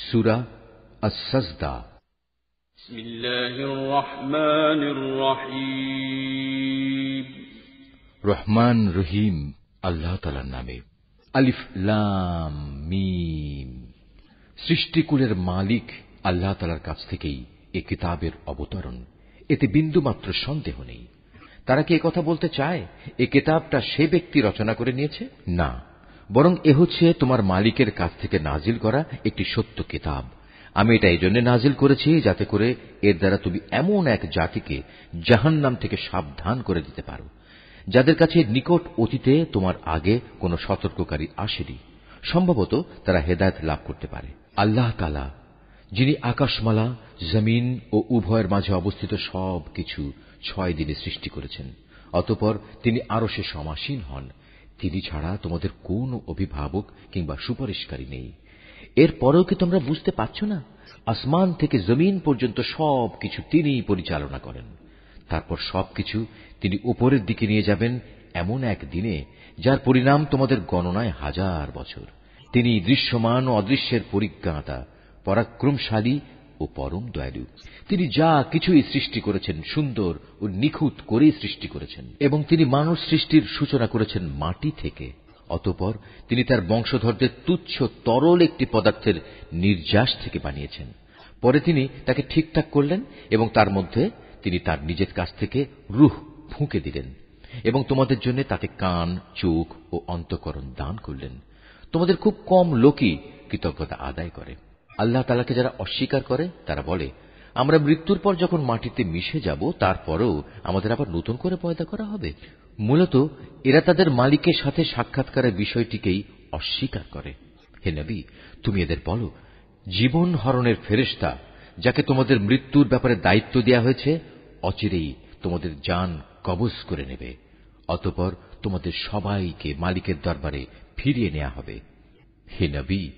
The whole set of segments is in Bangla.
সূরা আস-সাজদা। বিসমিল্লাহির রহমানির রহিম। রহমান রহিম আল্লাহ তাআলার নামে। আলিফ লাম মিম। সৃষ্টিকুলের মালিক আল্লাহ তাআলার কাছ থেকেই এ কিতাবের অবতরণ, এতে বিন্দুমাত্র সন্দেহ নেই। তারা কি একথা বলতে চায় এ কিতাবটা সে ব্যক্তি রচনা করে নিয়েছে? না, বরং এ হচ্ছে তোমার মালিকের কাছ থেকে নাজিল করা একটি সত্য কিতাব। আমি এটা এজন্য নাজিল করেছি যাতে করে এর দ্বারা তুমি এমন এক জাতিকে জাহান্নাম থেকে সাবধান করে দিতে পারো যাদের কাছে নিকট অতীতে তোমার আগে কোনো সতর্ককারী আসেনি। সম্ভবত তারা হেদায়েত লাভ করতে পারে। আল্লাহ তাআলা যিনি আকাশমালা, জমিন ও উভয়ের মাঝে অবস্থিত সব কিছু 6 দিনে সৃষ্টি করেছেন, অতঃপর তিনি আরশে সমাসীন হন। তিনি ছাড়া তোমাদের কোনো অভিভাবক কিংবা সুপারিশকারী নেই। এরপরেও কি তোমরা বুঝতে পারছো না? আসমান থেকে জমিন পর্যন্ত সবকিছু তিনিই পরিচালনা করেন। তারপর সবকিছু তিনি উপরের দিকে নিয়ে যাবেন এমন এক দিনে যার পরিণাম তোমাদের গণনায় 1000 বছর। তিনি দৃশ্যমান ও অদৃশ্যের পরিজ্ঞাতা, পরাক্রমশালী ও পরম দয়ালু। তিনি যা কিছুই সৃষ্টি করেছেন সুন্দর ও নিখুঁত করেই সৃষ্টি করেছেন, এবং তিনি মানব সৃষ্টির সূচনা করেছেন মাটি থেকে। অতঃপর তিনি তার বংশধরদের তুচ্ছ তরল একটি পদার্থের নির্যাস থেকে বানিয়েছেন। পরে তিনি তাকে ঠিকঠাক করলেন এবং তার মধ্যে তিনি তার নিজের কাছ থেকে রূহ ফুঁকে দিলেন এবং তোমাদের জন্য তাতে কান, চোখ ও অন্তঃকরণ দান করলেন। তোমাদের খুব কম লোকই কৃতজ্ঞতা আদায় করে। আল্লাহ তাআলাকে যারা অস্বীকার করে তারা বলে, আমরা মৃত্যুর পর যখন মাটিতে মিশে যাব তারপরেও আমাদের আবার নতুন করে পয়দা করা হবে। মূলত এরা তাদের মালিকের সাথে সাক্ষাৎকারের বিষয়টিকেই অস্বীকার করে। হে নবী, তুমি এদের বলো, জীবন হরণের ফেরেশতা যাকে তোমাদের মৃত্যুর ব্যাপারে দায়িত্ব দেয়া হয়েছে অচিরেই তোমাদের জান কবজ করে নেবে। অতঃপর তোমাদের সবাইকে মালিকের দরবারে ফিরিয়ে নেওয়া হবে। হে নবী,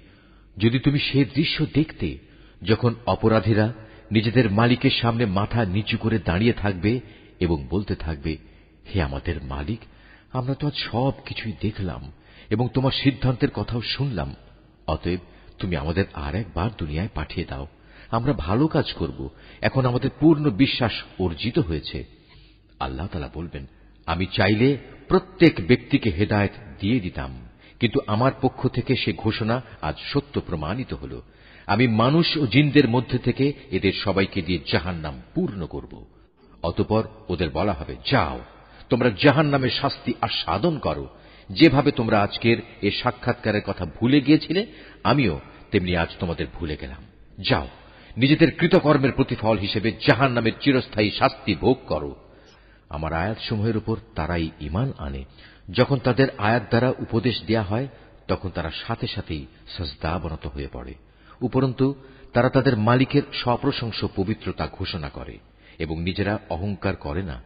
যদি তুমি সে দৃশ্য দেখতে যখন অপরাধীরা নিজেদের মালিকের সামনে মাথা নিচু করে দাঁড়িয়ে থাকবে এবং বলতে থাকবে, হে আমাদের মালিক, আমরা তো আজ সব কিছুই দেখলাম এবং তোমার সিদ্ধান্তের কথাও শুনলাম, অতএব তুমি আমাদের আর একবার দুনিয়ায় পাঠিয়ে দাও, আমরা ভালো কাজ করব, এখন আমাদের পূর্ণ বিশ্বাস অর্জিত হয়েছে। আল্লাহ তাআলা বলবেন, আমি চাইলে প্রত্যেক ব্যক্তিকে হেদায়েত দিয়ে দিতাম, কিন্তু আমার পক্ষ থেকে সে ঘোষণা আজ সত্য প্রমাণিত হল। আমি মানুষ ও জিনদের মধ্যে থেকে এদের সবাইকে দিয়ে জাহান্নাম পূর্ণ করব। অতঃপর ওদের বলা হবে, যাও তোমরা জাহান্নামের শাস্তি আস্বাদন করো। যেভাবে তোমরা আজকের এ সাক্ষাৎকারের কথা ভুলে গিয়েছিলে, আমিও তেমনি আজ তোমাদের ভুলে গেলাম। যাও নিজেদের কৃতকর্মের প্রতিফল হিসেবে জাহান্নামের চিরস্থায়ী শাস্তি ভোগ করো। আমার আয়াতসমূহের উপর তারাই ঈমান আনে। যখন তাদের আয়াত দ্বারা উপদেশ দেয়া হয় তখন তারা সাথে সাথেই সাজদাবনত হয়ে পড়ে। উপরন্তু তারা তাদের মালিকের সপ্রশংস পবিত্রতা ঘোষণা করে এবং নিজেরা অহংকার করে না।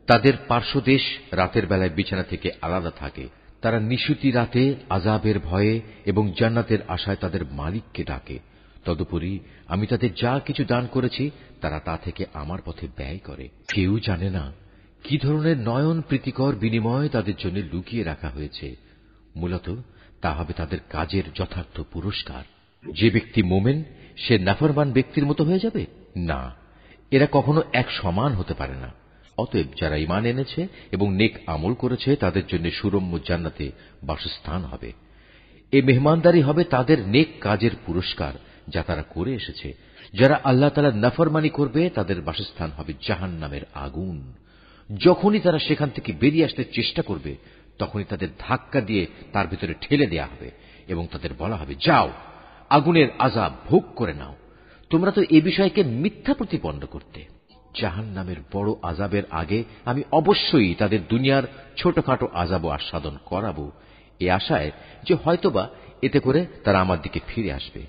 তাদের পার্শ্বদেশ রাতের বেলায় বিছানা থেকে আলাদা থাকে। তারা নিশুতি রাতে আযাবের ভয়ে এবং জান্নাতের আশায় তাদের মালিককে ডাকে। তদুপরি আমি তাদের যা কিছু দান করেছি তারা তা থেকে আমার পথে ব্যয় করে। কেউ জানে না কি ধরনের নয়ন প্রীতিকর বিনিময় তাদের জন্য লুকিয়ে রাখা হয়েছে। মূলত তা হবে তাদের কাজের যথার্থ পুরস্কার। যে ব্যক্তি মোমেন সে নাফরমান ব্যক্তির মতো হয়ে যাবে না, এরা কখনো এক সমান হতে পারে না। অতএব যারা ঈমান এনেছে এবং নেক আমল করেছে তাদের জন্য সুরম্য জান্নাতে বাসস্থান হবে। এই মেহমানদারি হবে তাদের নেক কাজের পুরস্কার যা তারা করে এসেছে। যারা আল্লাহ তাআলার নাফরমানি করবে তাদের বাসস্থান হবে জাহান্নামের আগুন। যখনই তারা সেখান থেকে বেরিয়ে আসতে চেষ্টা করবে তখনই তাদের ধাক্কা দিয়ে তার ভিতরে ঠেলে দেয়া হবে এবং তাদের বলা হবে, যাও আগুনের আযাব ভোগ করে নাও। তোমরা তো এ বিষয়কে মিথ্যা প্রতিপন্ন করতে। জাহান্নামের বড় আযাবের আগে আমি অবশ্যই তাদের দুনিয়ার ছোটখাটো আযাবও আস্বাদন করাবো, এ আশায় যে হয়তোবা এতে করে তারা আমার দিকে ফিরে আসবে।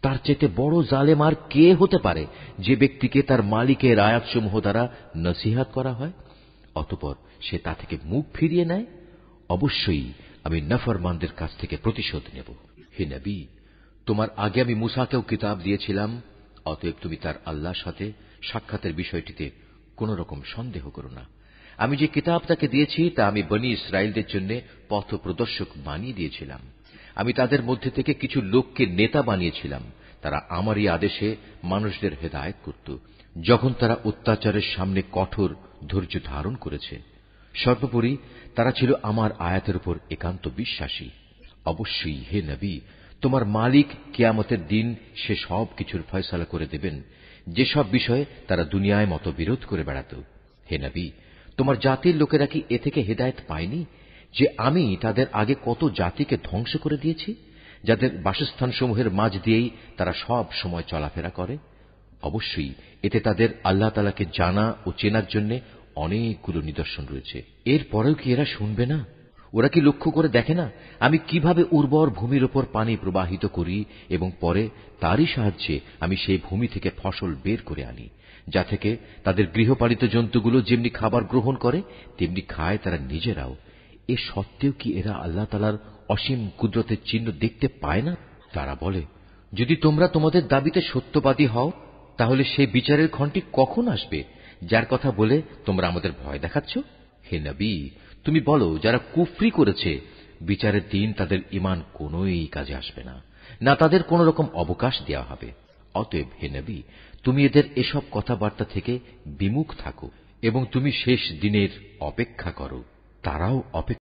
তার চেয়ে বড় জালেম আর কে হতে পারে যে ব্যক্তিকে তার মালিকের আয়াতসমূহ দ্বারা নসিহত করা হয় অতঃপর সে তা থেকে মুখ ফিরিয়ে নেয়। অবশ্যই আমি নাফরমানদের কাছ থেকে প্রতিশোধ নেব। হে নবী, তোমার আগে আমি মূসাকেও কিতাব দিয়েছিলাম, অতএব তুমি তার আল্লাহর সাথে সাক্ষাতের বিষয়টিতে কোন রকম সন্দেহ করো না। আমি যে কিতাব তাকে দিয়েছি তা আমি বনী ইসরায়েলদের জন্য পথ প্রদর্শক বানিয়ে দিয়েছিলাম। আমি তাদের মধ্যে থেকে কিছু লোককে নেতা বানিয়েছিলাম, তারা আমারই আদেশে মানুষদের হেদায়েত করত যখন তারা অত্যাচারের সামনে কঠোর ধৈর্য ধারণ করেছে। সর্বোপরি তারা ছিল আমার আয়াতের উপর একান্ত বিশ্বাসী। অবশ্যই হে নবী, তোমার মালিক কিয়ামতের দিন সে সব কিছুর ফয়সালা করে দেবেন যেসব বিষয়ে তারা দুনিয়ায় মতবিরোধ করে বেড়াত। হে নবী, তোমার জাতির লোকেরা কি এ থেকে হেদায়েত পায়নি যে আমি তাদের আগে কত জাতিকে ধ্বংস করে দিয়েছি, যাদের বাসস্থানসমূহের মাঝ দিয়েই তারা সব সময় চলাফেরা করে? অবশ্যই এতে তাদের আল্লাহ তাআলাকে জানা ও চেনার জন্য অনেকগুলো নিদর্শন রয়েছে। এরপরেও কি এরা শুনবে না? ওরা কি লক্ষ্য করে দেখে না আমি কিভাবে উর্বর ভূমির উপর পানি প্রবাহিত করি এবং পরে তারই সাহায্যে আমি সেই ভূমি থেকে ফসল বের করে আনি, যা থেকে তাদের গৃহপালিত জন্তুগুলো যেমনি খাবার গ্রহণ করে তেমনি খায় তারা নিজেরাও। এ সত্ত্বেও কি এরা আল্লাহ তাআলার অসীম কুদরতের চিহ্ন দেখতে পায় না? তারা বলে, যদি তোমরা তোমাদের দাবিতে সত্যবাদী হও তাহলে সেই বিচারের ক্ষণটি কখন আসবে যার কথা বলে তোমরা আমাদের ভয় দেখাচ্ছ? হে নবী, তুমি বলো, যারা কুফরি করেছে বিচারের দিন তাদের ঈমান কোনই কাজে আসবে না, না তাদের কোন রকম অবকাশ দেওয়া হবে। অতএব হে নবী, তুমি এদের এসব কথাবার্তা থেকে বিমুখ থাকো এবং তুমি শেষ দিনের অপেক্ষা করো। তারাও অপেক্ষা